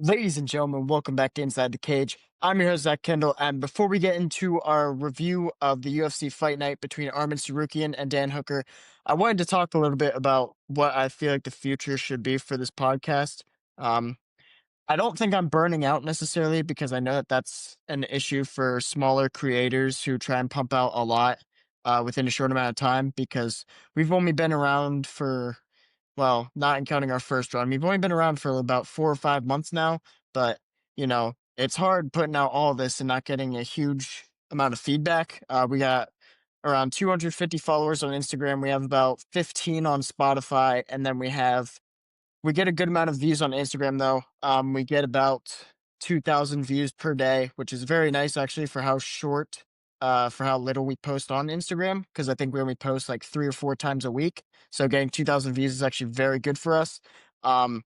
Ladies and gentlemen, welcome back to Inside the Cage. I'm your host, Zach Kendall, and before we get into our review of the UFC fight night between Arman Tsarukyan and Dan Hooker, I wanted to talk a little bit about what I feel like the future should be for this podcast. Um, I don't think I'm burning out necessarily because I know that that's an issue for smaller creators who try and pump out a lot within a short amount of time because we've only been around for not counting our first run. We've only been around for about 4 or 5 months now, but, it's hard putting out all this and not getting a huge amount of feedback. We got around 250 followers on Instagram. We have about 15 on Spotify, and then we get a good amount of views on Instagram, though. We get about 2,000 views per day, which is very nice actually for how little we post on Instagram, because I think we only post like 3 or 4 times a week. So getting 2,000 views is actually very good for us. Um,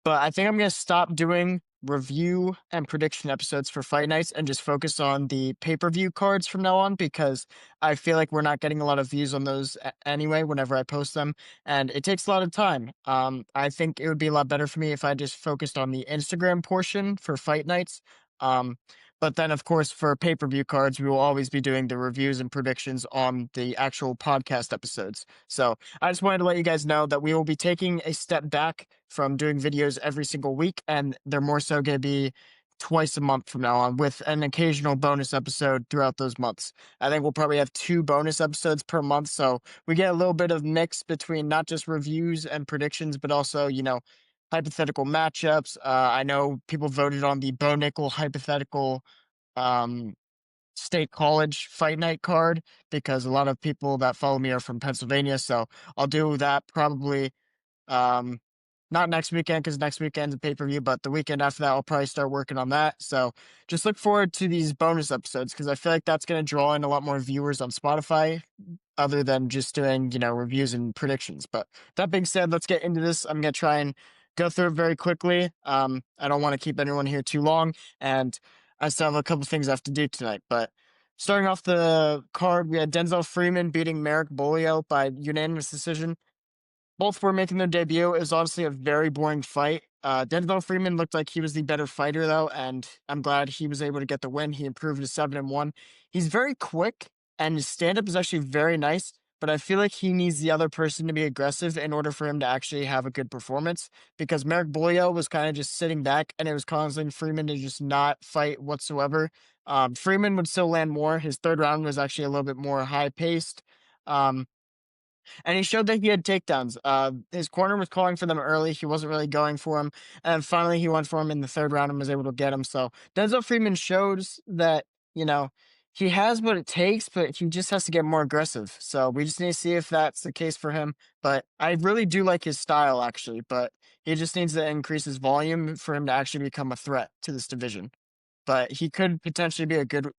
but I think I'm gonna stop doing review and prediction episodes for fight nights and just focus on the pay-per-view cards from now on because I feel like we're not getting a lot of views on those anyway whenever I post them, and it takes a lot of time. I think it would be a lot better for me if I just focused on the Instagram portion for fight nights. Um, but then, of course, for pay-per-view cards, we will always be doing the reviews and predictions on the actual podcast episodes. So I just wanted to let you guys know that we will be taking a step back from doing videos every single week, and they're more so going to be twice a month from now on with an occasional bonus episode throughout those months. I think we'll probably have 2 bonus episodes per month, so we get a little bit of mix between not just reviews and predictions, but also, hypothetical matchups. I know people voted on the Bo Nickel hypothetical um, state college fight night card because a lot of people that follow me are from Pennsylvania. So I'll do that probably um, not next weekend because next weekend's a pay per view, but the weekend after that, I'll probably start working on that. So just look forward to these bonus episodes because I feel like that's going to draw in a lot more viewers on Spotify other than just doing, reviews and predictions. But that being said, let's get into this. I'm going to try and go through it very quickly. I don't want to keep anyone here too long, and I still have a couple things I have to do tonight. But starting off the card, we had Denzel Freeman beating Merrick Bolio by unanimous decision. Both were making their debut. It was honestly a very boring fight. Denzel Freeman looked like he was the better fighter, though, and I'm glad he was able to get the win. He improved to 7-1. He's very quick, and his stand up is actually very nice, but I feel like he needs the other person to be aggressive in order for him to actually have a good performance because Merrick Bolio was kind of just sitting back, and it was causing Freeman to just not fight whatsoever. Freeman would still land more. His third round was actually a little bit more high paced. Um, and he showed that he had takedowns. His corner was calling for them early. He wasn't really going for him. And finally, he went for him in the third round and was able to get him. So Denzel Freeman shows that, you know, he has what it takes, but he just has to get more aggressive. So we just need to see if that's the case for him. But I really do like his style, actually. But he just needs to increase his volume for him to actually become a threat to this division. But he could potentially be a good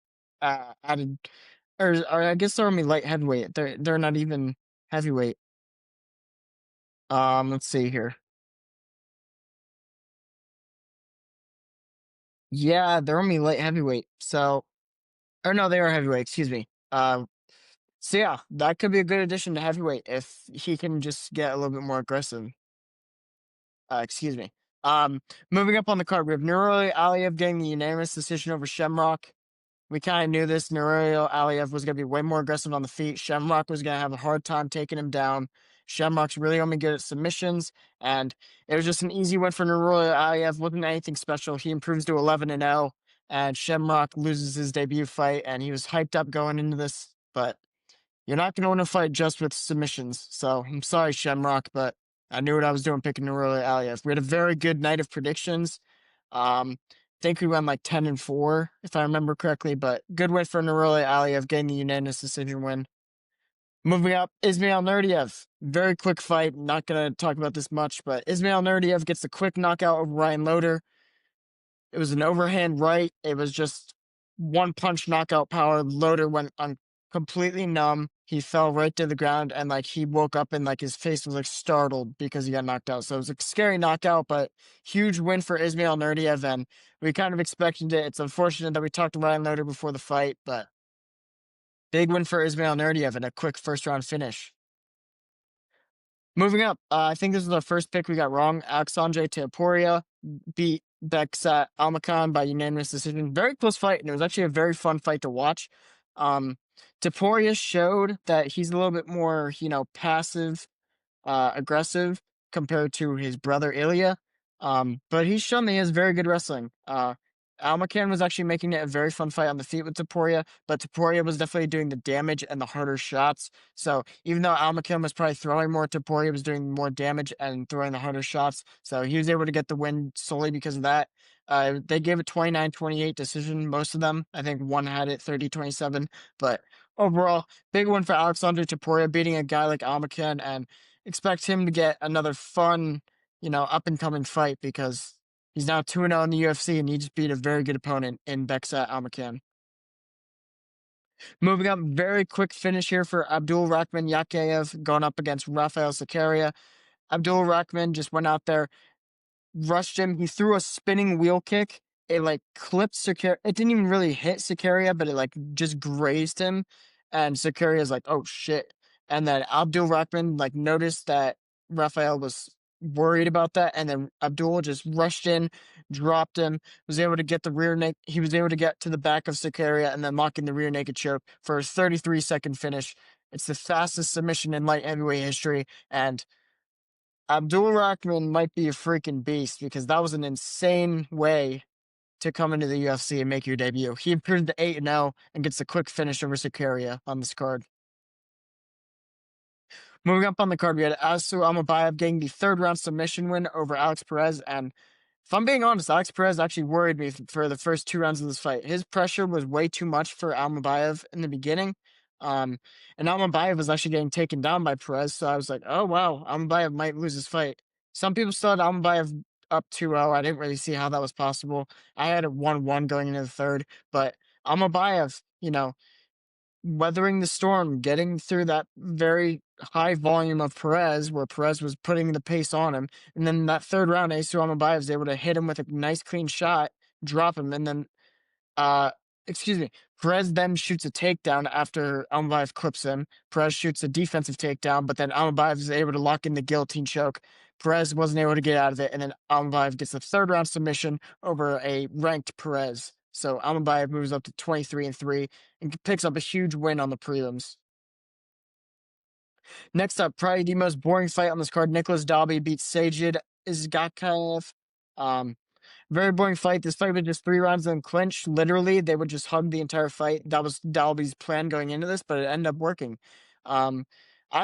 added, or I guess they're only light heavyweight. They're not even heavyweight. Let's see here. Yeah, they're only light heavyweight. So, or no, they are heavyweight. Excuse me. So yeah, that could be a good addition to heavyweight if he can just get a little bit more aggressive. Excuse me. Um, Moving up on the card, we have Nuruli Aliev getting the unanimous decision over Shamrock. We kind of knew this. Nuruli Aliev was going to be way more aggressive on the feet. Shamrock was going to have a hard time taking him down. Shamrock's really only good at submissions, and it was just an easy win for Nuruli Aliev. Wasn't anything special. He improves to 11-0, and Shamrock loses his debut fight, and he was hyped up going into this, but you're not going to win a fight just with submissions. So I'm sorry, Shamrock, but I knew what I was doing picking Nuruli Aliev. We had a very good night of predictions. Think we went like 10-4, if I remember correctly, but good win for Nuruli Aliev getting the unanimous decision win. Moving up, Ismail Nurdiev. Very quick fight. Not going to talk about this much, but Ismail Nurdiev gets a quick knockout over Ryan Loder. It was an overhand right. It was just one punch knockout power. Loder went on completely numb. He fell right to the ground and like he woke up and like his face was like startled because he got knocked out. So it was a scary knockout, but huge win for Ismail Nurdiev. And we kind of expected it. It's unfortunate that we talked to Ryan Loder before the fight, but big win for Ismail Nurdiev and a quick first round finish. Moving up, I think this is our first pick we got wrong. Alexandre Taporia beat Beksat Almakan by unanimous decision. Very close fight, and it was actually a very fun fight to watch. Um, Taporia showed that he's a little bit more, passive, aggressive compared to his brother Ilya. But he's shown that he has very good wrestling. Almacan was actually making it a very fun fight on the feet with Taporia, but Taporia was definitely doing the damage and the harder shots. So even though Almacan was probably throwing more, Taporia was doing more damage and throwing the harder shots. So he was able to get the win solely because of that. They gave it 29-28 decision, most of them. I think one had it 30-27. But overall, big win for Alexander Taporia, beating a guy like Almacan, and expect him to get another fun, up and coming fight because he's now 2-0 in the UFC and he just beat a very good opponent in Beksat Almacan. Moving up, very quick finish here for Abdul Rahman Yakayev going up against Rafael Sakaria. Abdul Rahman just went out there, rushed him. He threw a spinning wheel kick. It like clipped Sakaria. It didn't even really hit Sakaria, but it like just grazed him. And Sakaria's like, oh shit. And then Abdul Rahman like noticed that Raphael was worried about that. And then Abdul just rushed in, dropped him, was able to get the rear neck. He was able to get to the back of Sakaria and then locking the rear naked choke for a 33-second finish. It's the fastest submission in light heavyweight history. And Abdul Rahman might be a freaking beast because that was an insane way to come into the UFC and make your debut. He improved to 8-0 and gets a quick finish over Sakaria on this card. Moving up on the card, we had Asu Amabayev getting the third round submission win over Alex Perez. And if I'm being honest, Alex Perez actually worried me for the first 2 rounds of this fight. His pressure was way too much for Amabayev in the beginning. And Amabayev was actually getting taken down by Perez. So I was like, oh, wow, Amabayev might lose his fight. Some people still had Amabayev up 2-0. I didn't really see how that was possible. I had a 1-1 going into the third. But Amabayev, weathering the storm, getting through that very high volume of Perez, where Perez was putting the pace on him. And then that third round, Asu Amabayev was able to hit him with a nice clean shot, drop him, and then, uh, excuse me, Perez then shoots a takedown after Amabayev clips him. Perez shoots a defensive takedown, but then Amabayev is able to lock in the guillotine choke. Perez wasn't able to get out of it, and then Amabayev gets the third round submission over a ranked Perez. So Amabayev moves up to 23-3 and picks up a huge win on the prelims. Next up, probably the most boring fight on this card. Nicholas Dalby beats Sajid Izgakayev. Very boring fight. This fight was just 3 rounds in clinch. Literally, they would just hug the entire fight. That was Dalby's plan going into this, but it ended up working. I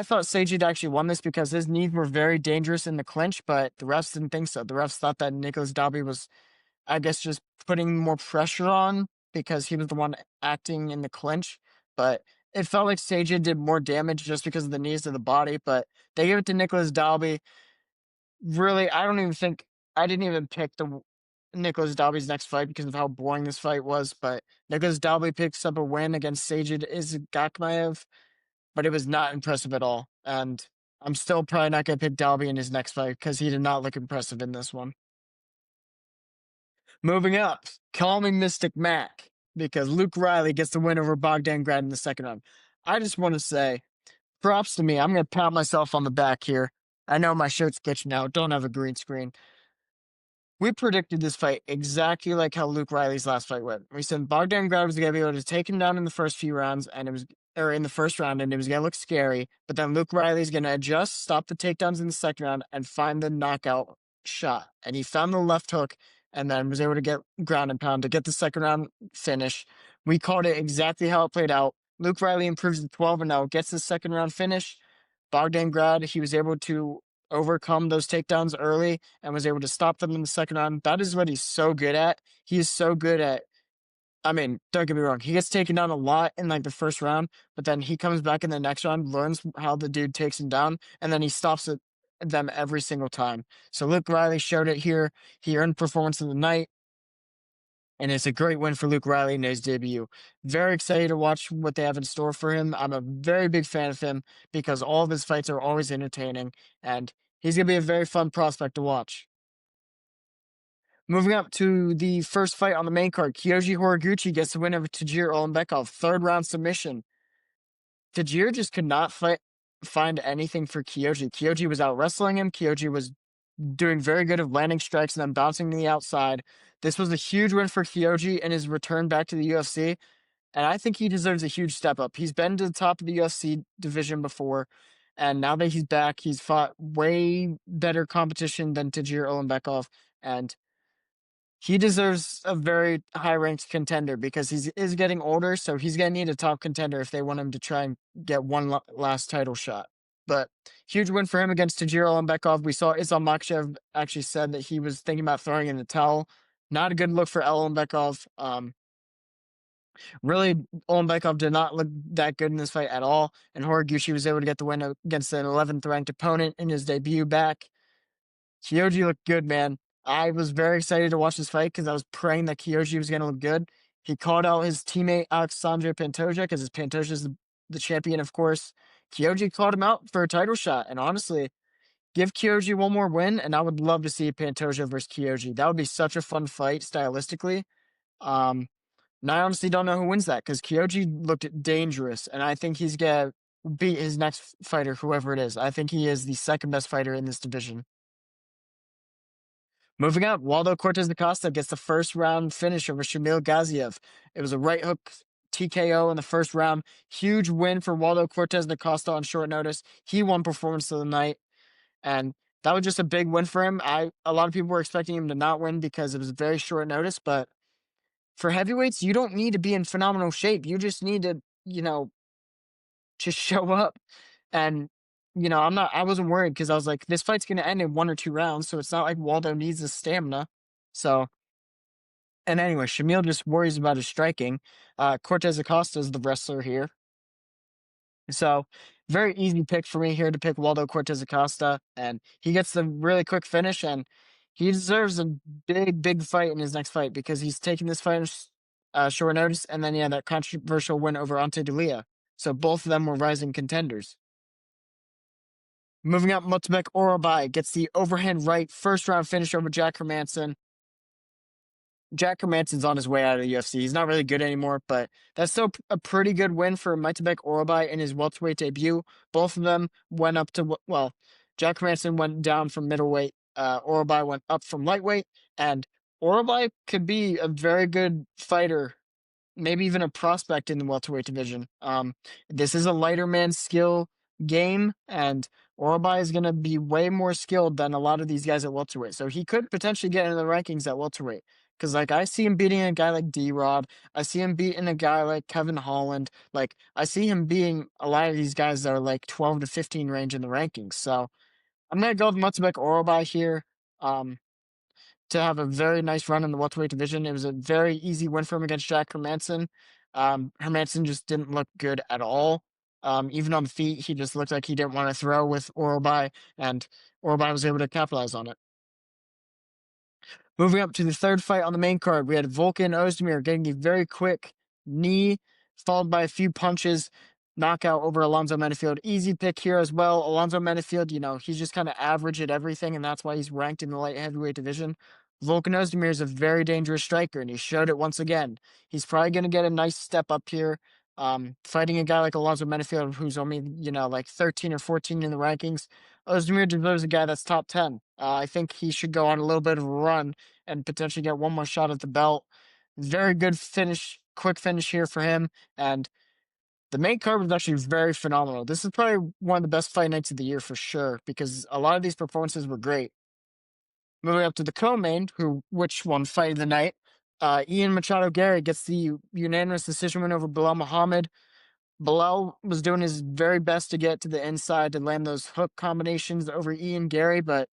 thought Sajid actually won this because his knees were very dangerous in the clinch, but the refs didn't think so. The refs thought that Nicholas Dalby was, I guess, just putting more pressure on because he was the one acting in the clinch. But it felt like Sajid did more damage just because of the knees to the body. But they gave it to Nicholas Dalby. Really, I didn't even pick the Nicholas Dalby's next fight because of how boring this fight was. But Nicholas Dalby picks up a win against Sajid Izgakmaev, but it was not impressive at all. And I'm still probably not going to pick Dalby in his next fight because he did not look impressive in this one. Moving up, call me Mystic Mac, because Luke Riley gets the win over Bogdan Grad in the second round. I just want to say, props to me. I'm going to pat myself on the back here. I know my shirt's glitching out. Don't have a green screen. We predicted this fight exactly like how Luke Riley's last fight went. We said Bogdan Grad was going to be able to take him down in the first few rounds, or in the first round, and it was going to look scary. But then Luke Riley's going to adjust, stop the takedowns in the second round, and find the knockout shot. And he found the left hook and then was able to get ground and pound to get the second round finish. We called it exactly how it played out. Luke Riley improves to 12-0, gets the second round finish. Bogdan Grad, he was able to overcome those takedowns early and was able to stop them in the second round. That is what he's so good at. He is so good at, I mean, don't get me wrong, he gets taken down a lot in like the first round, but then he comes back in the next round, learns how the dude takes him down, and then he stops them every single time. So Luke Riley showed it here. He earned performance of the night, and it's a great win for Luke Riley in his debut. Very excited to watch what they have in store for him. I'm a very big fan of him because all of his fights are always entertaining, and he's going to be a very fun prospect to watch. Moving up to the first fight on the main card, Kyoji Horiguchi gets the win over Tajir Olimbekov, third round submission. Tajir just could not fight. find anything for Kyoji. Kyoji was out wrestling him. Kyoji was doing very good of landing strikes and then bouncing to the outside. This was a huge win for Kyoji and his return back to the UFC. And I think he deserves a huge step up. He's been to the top of the UFC division before, and now that he's back, he's fought way better competition than Tajir Olimbekov, and he deserves a very high ranked contender because he is getting older, so he's gonna need a top contender if they want him to try and get one last title shot. But huge win for him against Tajir Olimbekov. We saw Islam Makhachev actually said that he was thinking about throwing in the towel. Not a good look for Olimbekov. Really, Olimbekov did not look that good in this fight at all, and Horiguchi was able to get the win against an 11th ranked opponent in his debut back. Kyoji looked good, man. I was very excited to watch this fight because I was praying that Kyoji was going to look good. He called out his teammate Alexandre Pantoja because Pantoja is the champion, of course. Kyoji called him out for a title shot, and honestly, give Kyoji one more win, and I would love to see Pantoja versus Kyoji. That would be such a fun fight stylistically. Um, and I honestly don't know who wins that because Kyoji looked dangerous, and I think he's gonna beat his next fighter, whoever it is. I think he is the second best fighter in this division. Moving up, Waldo Cortez Acosta gets the first round finish over Shamil Gaziev. It was a right hook TKO in the first round. Huge win for Waldo Cortez Acosta on short notice. He won performance of the night, and that was just a big win for him. A lot of people were expecting him to not win because it was very short notice, but for heavyweights, you don't need to be in phenomenal shape. You just need to, just show up. And, I wasn't worried because I was like, this fight's going to end in 1 or 2 rounds. So it's not like Waldo needs his stamina. So, and anyway, Shamil just worries about his striking. Cortez Acosta is the wrestler here. So, very easy pick for me here to pick Waldo Cortez Acosta. And he gets the really quick finish. And he deserves a big, big fight in his next fight because he's taking this fight short notice. And then, that controversial win over Ante Dulia. So, both of them were rising contenders. Moving up, Mutbek Orobai gets the overhand right first round finish over Jack Hermanson. Jack Hermanson's on his way out of the UFC. He's not really good anymore, but that's still a pretty good win for Mutbek Orobai in his welterweight debut. Both of them went up to, Jack Hermanson went down from middleweight. Orobai went up from lightweight, and Orobai could be a very good fighter, maybe even a prospect in the welterweight division. This is a lighter man skill game, and Orobai is going to be way more skilled than a lot of these guys at welterweight. So he could potentially get into the rankings at welterweight. Because, I see him beating a guy like D-Rod. I see him beating a guy like Kevin Holland. I see him beating a lot of these guys that are like 12 to 15 range in the rankings. So I'm going to go with Mutbek Orobai here. To have a very nice run in the welterweight division. It was a very easy win for him against Jack Hermanson. Hermanson just didn't look good at all. Even on the feet, he just looked like he didn't want to throw with Orobai, and Orobai was able to capitalize on it. Moving up to the third fight on the main card, we had Volkan Ozdemir getting the very quick knee, followed by a few punches, knockout over Alonzo Menifield. Easy pick here as well. Alonzo Menifield, he's just kind of average at everything, and that's why he's ranked in the light heavyweight division. Volkan Ozdemir is a very dangerous striker, and he showed it once again. He's probably going to get a nice step up here. Fighting a guy like Alonzo Menifield, who's only, like 13 or 14 in the rankings. Ozdemir deserves a guy that's top 10. I think he should go on a little bit of a run and potentially get one more shot at the belt. Very good finish, quick finish here for him. And the main card was actually very phenomenal. This is probably one of the best fight nights of the year for sure, because a lot of these performances were great. Moving up to the co-main, which won fight of the night, Ian Machado Gary gets the unanimous decision win over Bilal Muhammad. Bilal was doing his very best to get to the inside to land those hook combinations over Ian Gary, but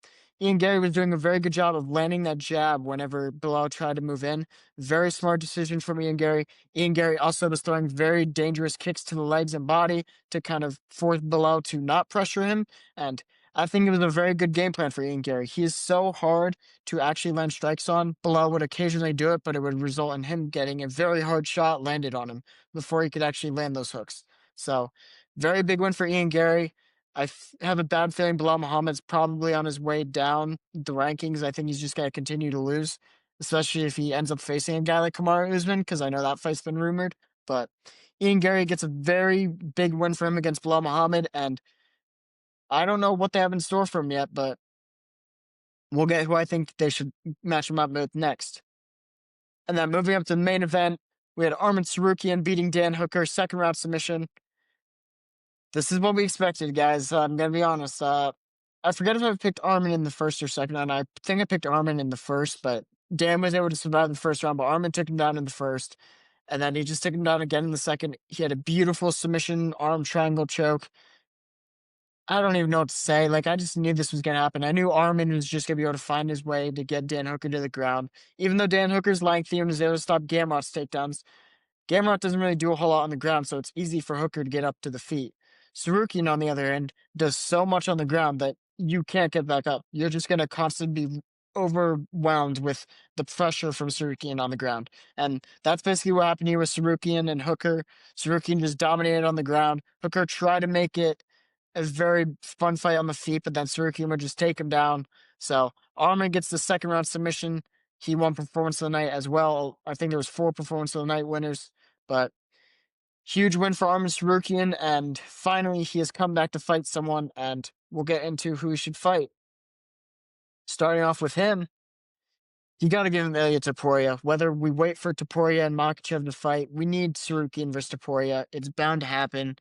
Ian Gary was doing a very good job of landing that jab whenever Bilal tried to move in. Very smart decision from Ian Gary. Ian Gary also was throwing very dangerous kicks to the legs and body to kind of force Bilal to not pressure him, and I think it was a very good game plan for Ian Gary. He is so hard to actually land strikes on. Bilal would occasionally do it, but it would result in him getting a very hard shot landed on him before he could actually land those hooks. So, very big win for Ian Gary. I have a bad feeling Bilal Muhammad's probably on his way down the rankings. I think he's just going to continue to lose, especially if he ends up facing a guy like Kamaru Usman, because I know that fight's been rumored. But Ian Gary gets a very big win for him against Bilal Muhammad, and I don't know what they have in store for him yet, but we'll get who I think they should match him up with next. And then moving up to the main event, we had Arman Tsarukyan beating Dan Hooker, second round submission. This is what we expected, guys. I'm gonna be honest. I forget if I picked Armin in the first or second round. I think I picked Armin in the first, but Dan was able to survive the first round. But Armin took him down in the first, and then he just took him down again in the second. He had a beautiful submission arm triangle choke. I don't even know what to say. Like, I just knew this was gonna happen. I knew Armin was just gonna be able to find his way to get Dan Hooker to the ground. Even though Dan Hooker's lengthy and was able to stop Gamrot's takedowns, Gamrot doesn't really do a whole lot on the ground, so it's easy for Hooker to get up to the feet. Tsarukyan, on the other end, does so much on the ground that you can't get back up. You're just going to constantly be overwhelmed with the pressure from Tsarukyan on the ground. And that's basically what happened here with Tsarukyan and Hooker. Tsarukyan just dominated on the ground. Hooker tried to make it a very fun fight on the feet, but then Tsarukyan would just take him down. So Arman gets the second round submission. He won performance of the night as well. I think there was 4 performance of the night winners, but huge win for Arman Tsarukyan, and finally he has come back to fight someone, and we'll get into who he should fight. Starting off with him, you got to give him Ilya Topuria. Whether we wait for Topuria and Makhachev to fight, we need Tsarukyan versus Topuria. It's bound to happen.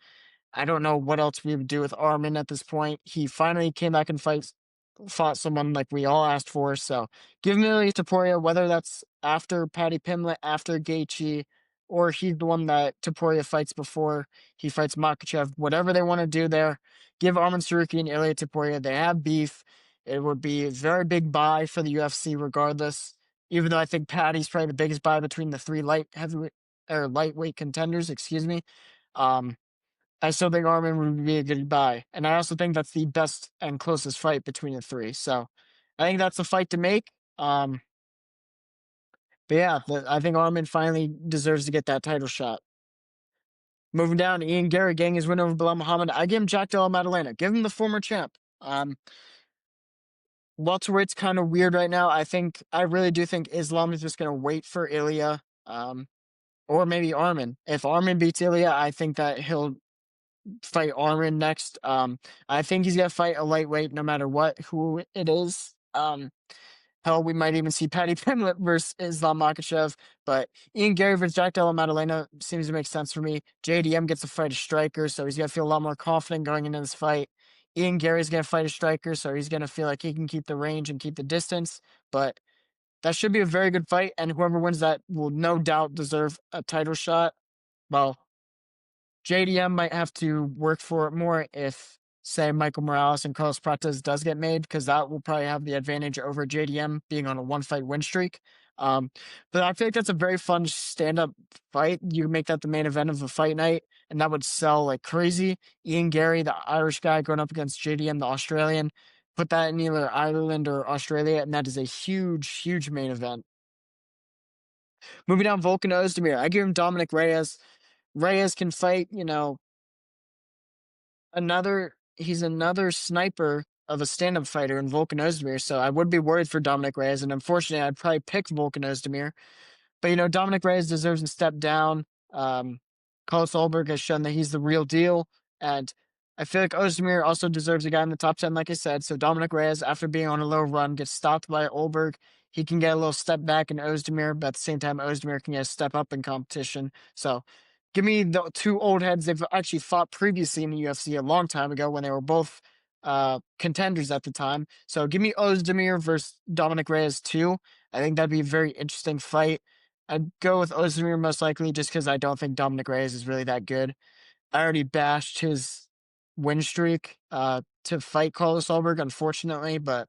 I don't know what else we would do with Armin at this point. He finally came back and fought someone like we all asked for. So give me Ilya Taporia, whether that's after Paddy Pimblett, after Gaethje, or he's the one that Taporia fights before he fights Makhachev. Whatever they want to do there, give Arman Tsarukyan and Ilya Taporia. They have beef. It would be a very big buy for the UFC regardless. Even though I think Paddy's probably the biggest buy between the 3 lightweight contenders, excuse me. I still think Armin would be a good buy. And I also think that's the best and closest fight between the 3. So I think that's a fight to make. But yeah, I think Armin finally deserves to get that title shot. Moving down, Ian Gary getting his win over Bilal Muhammad. I give him Jack Della Maddalena. Give him the former champ. Welterweight's kind of weird right now. I really do think Islam is just going to wait for Ilya. Or maybe Armin. If Armin beats Ilya, I think that he'll fight Armin next. I think he's gonna fight a lightweight no matter who it is. Hell, we might even see Paddy Pimblett versus Islam Makhachev, but Ian Gary versus Jack Della Maddalena seems to make sense for me. JDM gets to fight a striker, so he's gonna feel a lot more confident going into this fight. Ian Gary's gonna fight a striker, so he's gonna feel like he can keep the range and keep the distance, but that should be a very good fight, and whoever wins that will no doubt deserve a title shot. Well, JDM might have to work for it more if, say, Michael Morales and Carlos Prates does get made, because that will probably have the advantage over JDM being on a 1-fight win streak. But I feel like that's a very fun stand-up fight. You make that the main event of a fight night, and that would sell like crazy. Ian Gary, the Irish guy, going up against JDM, the Australian. Put that in either Ireland or Australia, and that is a huge, huge main event. Moving down, Volkan Ozdemir. I give him Dominic Reyes. Reyes can fight, he's another sniper of a stand-up fighter in Volkan Ozdemir, so I would be worried for Dominic Reyes, and unfortunately, I'd probably pick Volkan Ozdemir. But, Dominic Reyes deserves to step down. Carlos Ulberg has shown that he's the real deal, and I feel like Ozdemir also deserves a guy in the top 10, like I said. So Dominic Reyes, after being on a low run, gets stopped by Ulberg. He can get a little step back in Ozdemir, but at the same time, Ozdemir can get a step up in competition. So give me the 2 old heads. They've actually fought previously in the UFC a long time ago when they were both contenders at the time. So give me Ozdemir versus Dominic Reyes too. I think that'd be a very interesting fight. I'd go with Ozdemir most likely just because I don't think Dominic Reyes is really that good. I already bashed his win streak to fight Carlos Ulberg, unfortunately, but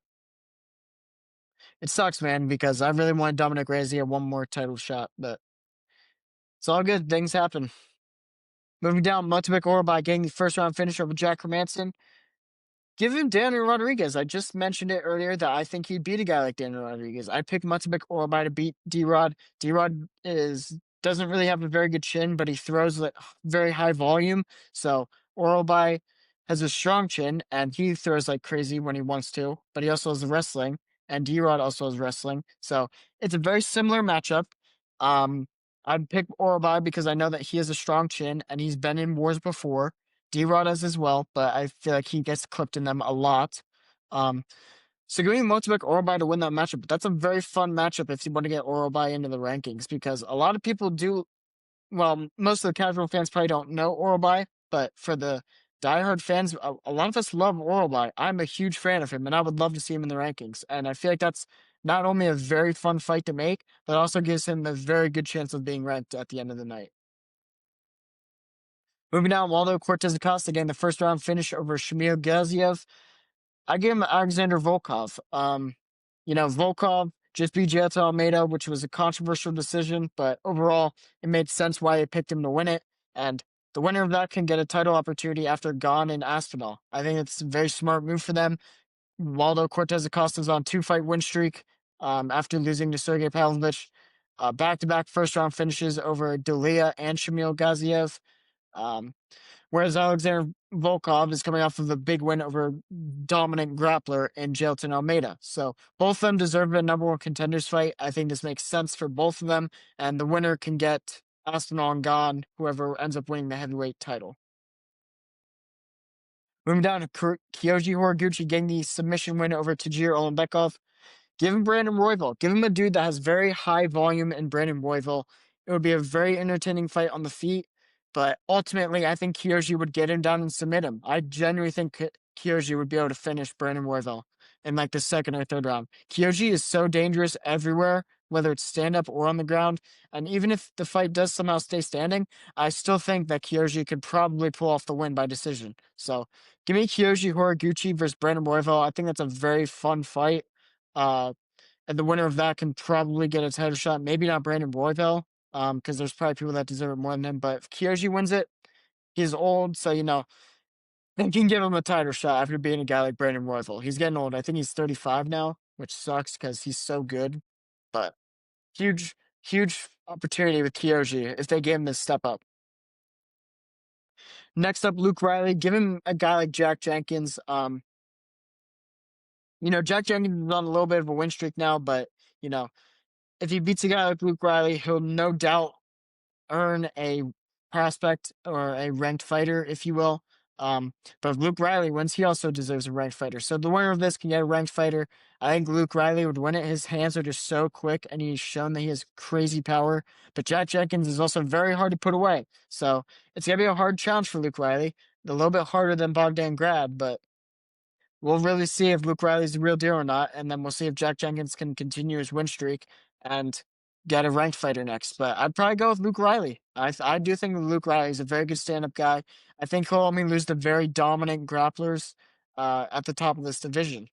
it sucks, man, because I really wanted Dominic Reyes to get one more title shot, but it's all good. Things happen. Moving down, Mutabik Orbai getting the first round finish over Jack Hermanson. Give him Daniel Rodriguez. I just mentioned it earlier that I think he'd beat a guy like Daniel Rodriguez. I picked Mutabik Orbai to beat D-Rod. D-Rod doesn't really have a very good chin, but he throws like very high volume. So Orbai has a strong chin, and he throws like crazy when he wants to, but he also has wrestling, and D-Rod also has wrestling. So it's a very similar matchup. I'd pick Orbai because I know that he has a strong chin, and he's been in wars before. D-Rod does as well, but I feel like he gets clipped in them a lot. Um, so going Motobek Orobai to win that matchup, but that's a very fun matchup if you want to get Orobai into the rankings because a lot of people do. Well, most of the casual fans probably don't know Orobai, but for the diehard fans, a lot of us love Orobai. I'm a huge fan of him, and I would love to see him in the rankings. And I feel like that's not only a very fun fight to make, but also gives him a very good chance of being ranked at the end of the night. Moving down, Waldo Cortez Acosta getting the first round finish over Shamil Gaziev. I give him Alexander Volkov. Volkov just beat Jota Almeida, which was a controversial decision, but overall, it made sense why they picked him to win it. And the winner of that can get a title opportunity after Gon and Aspinall. I think it's a very smart move for them. Waldo Cortez Acosta's on 2-fight win streak after losing to Sergey Pavlovich. Back-to-back first-round finishes over Dalia and Shamil Gaziev. Um, Whereas Alexander Volkov is coming off of a big win over dominant grappler in Jailton Almeida. So both of them deserve a number one contenders fight. I think this makes sense for both of them, and the winner can get Aspinall and Gon, whoever ends up winning the heavyweight title. Moving down to Kyoji Horiguchi getting the submission win over Tajir Olimbekov. Give him Brandon Royval. Give him a dude that has very high volume in Brandon Royval. It would be a very entertaining fight on the feet. But ultimately, I think Kyoji would get him down and submit him. I genuinely think Kyoji would be able to finish Brandon Royval in like the second or third round. Kyoji is so dangerous everywhere, whether it's stand up or on the ground. And even if the fight does somehow stay standing, I still think that Kyoji could probably pull off the win by decision. So give me Kyoji Horiguchi versus Brandon Royval. I think that's a very fun fight. And the winner of that can probably get a title shot. Maybe not Brandon Royval, because there's probably people that deserve it more than him. But if Kyoji wins it, he's old, so they can give him a title shot after being a guy like Brandon Royval. He's getting old. I think he's 35 now, which sucks because he's so good. But huge, huge opportunity with Kyoji if they give him this step up. Next up, Luke Riley. Give him a guy like Jack Jenkins. Jack Jenkins is on a little bit of a win streak now, but if he beats a guy like Luke Riley, he'll no doubt earn a prospect or a ranked fighter, if you will. But if Luke Riley wins, he also deserves a ranked fighter. So the winner of this can get a ranked fighter. I think Luke Riley would win it. His hands are just so quick, and he's shown that he has crazy power. But Jack Jenkins is also very hard to put away. So it's going to be a hard challenge for Luke Riley. A little bit harder than Bogdan Grad, but we'll really see if Luke Riley's the real deal or not, and then we'll see if Jack Jenkins can continue his win streak and get a ranked fighter next. But I'd probably go with Luke Riley. I do think Luke Riley is a very good stand-up guy. I think he'll only lose to very dominant grapplers at the top of this division.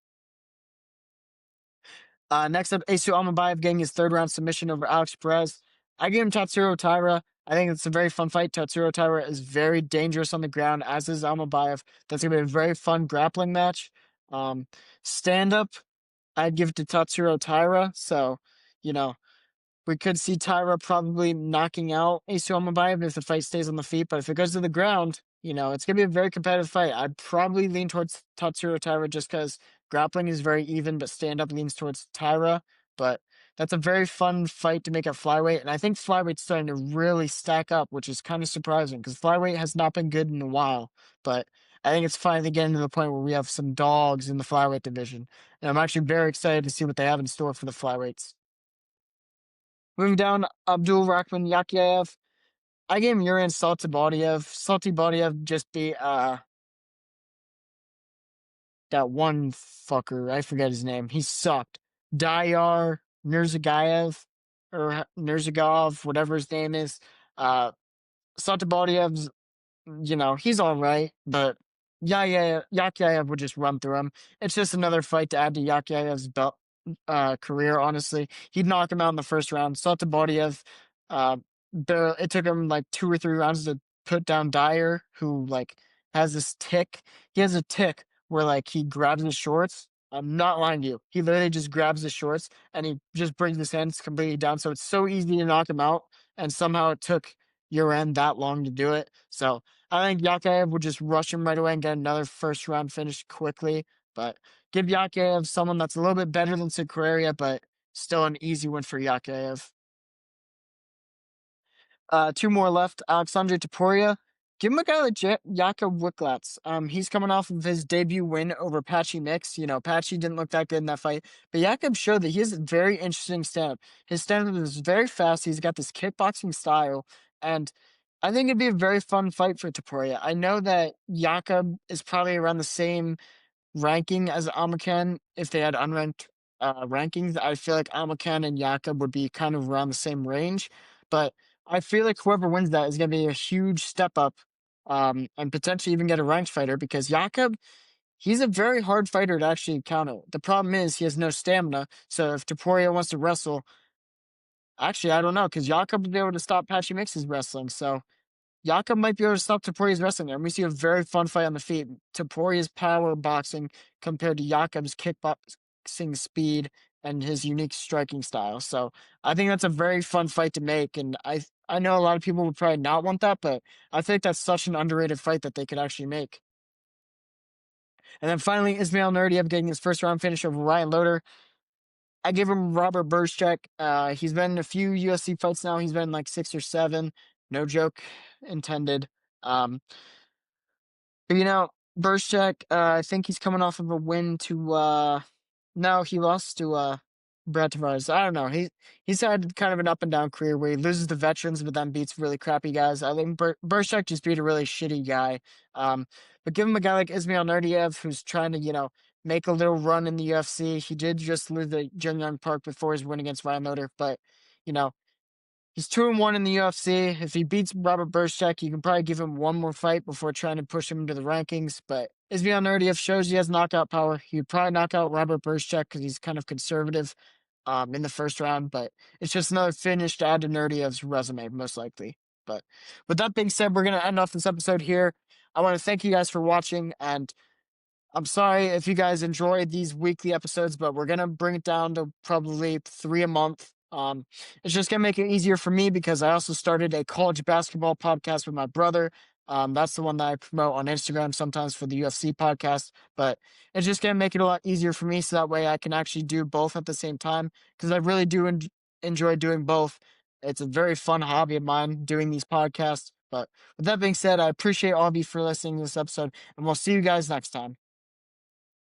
Next up, Asu Amabayev getting his third-round submission over Alex Perez. I give him Tatsuro Taira. I think it's a very fun fight. Tatsuro Taira is very dangerous on the ground, as is Amabayev. That's going to be a very fun grappling match. Stand-up, I'd give it to Tatsuro Taira. So, we could see Taira probably knocking out Asu Amabayev if the fight stays on the feet. But if it goes to the ground, it's going to be a very competitive fight. I'd probably lean towards Tatsuro Taira just because grappling is very even, but stand-up leans towards Taira. But that's a very fun fight to make at flyweight. And I think flyweight's starting to really stack up, which is kind of surprising because flyweight has not been good in a while. But I think it's finally getting to the point where we have some dogs in the flyweight division. And I'm actually very excited to see what they have in store for the flyweights. Moving down, Abdul Rahman Yakiaev. I gave him Yuran Saltibadiev. Saltibadiev just beat that one fucker. I forget his name. He sucked. Dayar Nurzagayev or Nurzagov, whatever his name is. Saltibadiev's he's all right, but Yakiaev would just run through him. It's just another fight to add to Yakiaev's belt career, honestly. He'd knock him out in the first round. Saltibadiev, it took him like 2 or 3 rounds to put down Dyer, who has this tick. He has a tick where he grabs his shorts. I'm not lying to you. He literally just grabs his shorts and he just brings his hands completely down. So it's so easy to knock him out. And somehow it took Yuran that long to do it. So I think Yakiaev would just rush him right away and get another first round finish quickly. But give Yakiaev someone that's a little bit better than Sikoraria, but still an easy win for Yakiaev. 2 more left. Alexandre Topuria. Give him a guy like Jakob Wicklats. He's coming off of his debut win over Patchy Mix. You know, Patchy didn't look that good in that fight, but Jakob showed that he has a very interesting stand-up. His stand-up is very fast. He's got this kickboxing style, and I think it'd be a very fun fight for Topuria. I know that Jakob is probably around the same ranking as Amakan if they had unranked rankings. I feel like Amakan and Jakob would be kind of around the same range, but I feel like whoever wins that is going to be a huge step up, and potentially even get a ranked fighter because Jakob, he's a very hard fighter to actually counter. The problem is he has no stamina. So if Topuria wants to wrestle, actually I don't know because Jakob will be able to stop Patchy Mix's wrestling. So Jakob might be able to stop Toporia's wrestling there. And we see a very fun fight on the feet. Toporia's power boxing compared to Jakob's kickboxing speed and his unique striking style. So I think that's a very fun fight to make. And I know a lot of people would probably not want that, but I think that's such an underrated fight that they could actually make. And then finally, Ismail Nurdiev getting his first round finish over Ryan Loder. I give him Robert Burschek. He's been in a few UFC fights now. He's been in like 6 or 7. No joke intended. Um, but Burschek, I think he's coming off of a win to no, he lost to Brad Tavares. I don't know. He's had kind of an up and down career where he loses the veterans but then beats really crappy guys. I think Burschek just beat a really shitty guy. But give him a guy like Ismail Nurdiev who's trying to, make a little run in the UFC. He did just lose the Jin Young Park before his win against Ryan Loder, but you know, he's 2-1 in the UFC. If he beats Robert Burschek, you can probably give him one more fight before trying to push him into the rankings. But Ismail Nurdiev shows he has knockout power. He'd probably knock out Robert Burschek because he's kind of conservative in the first round. But it's just another finish to add to Nurdiev's resume, most likely. But with that being said, we're going to end off this episode here. I want to thank you guys for watching, and I'm sorry if you guys enjoyed these weekly episodes, but we're gonna bring it down to probably 3 a month. It's just gonna make it easier for me because I also started a college basketball podcast with my brother. That's the one that I promote on Instagram sometimes for the UFC podcast, but it's just gonna make it a lot easier for me so that way I can actually do both at the same time because I really do enjoy doing both. It's a very fun hobby of mine doing these podcasts. But with that being said, I appreciate all of you for listening to this episode, and we'll see you guys next time.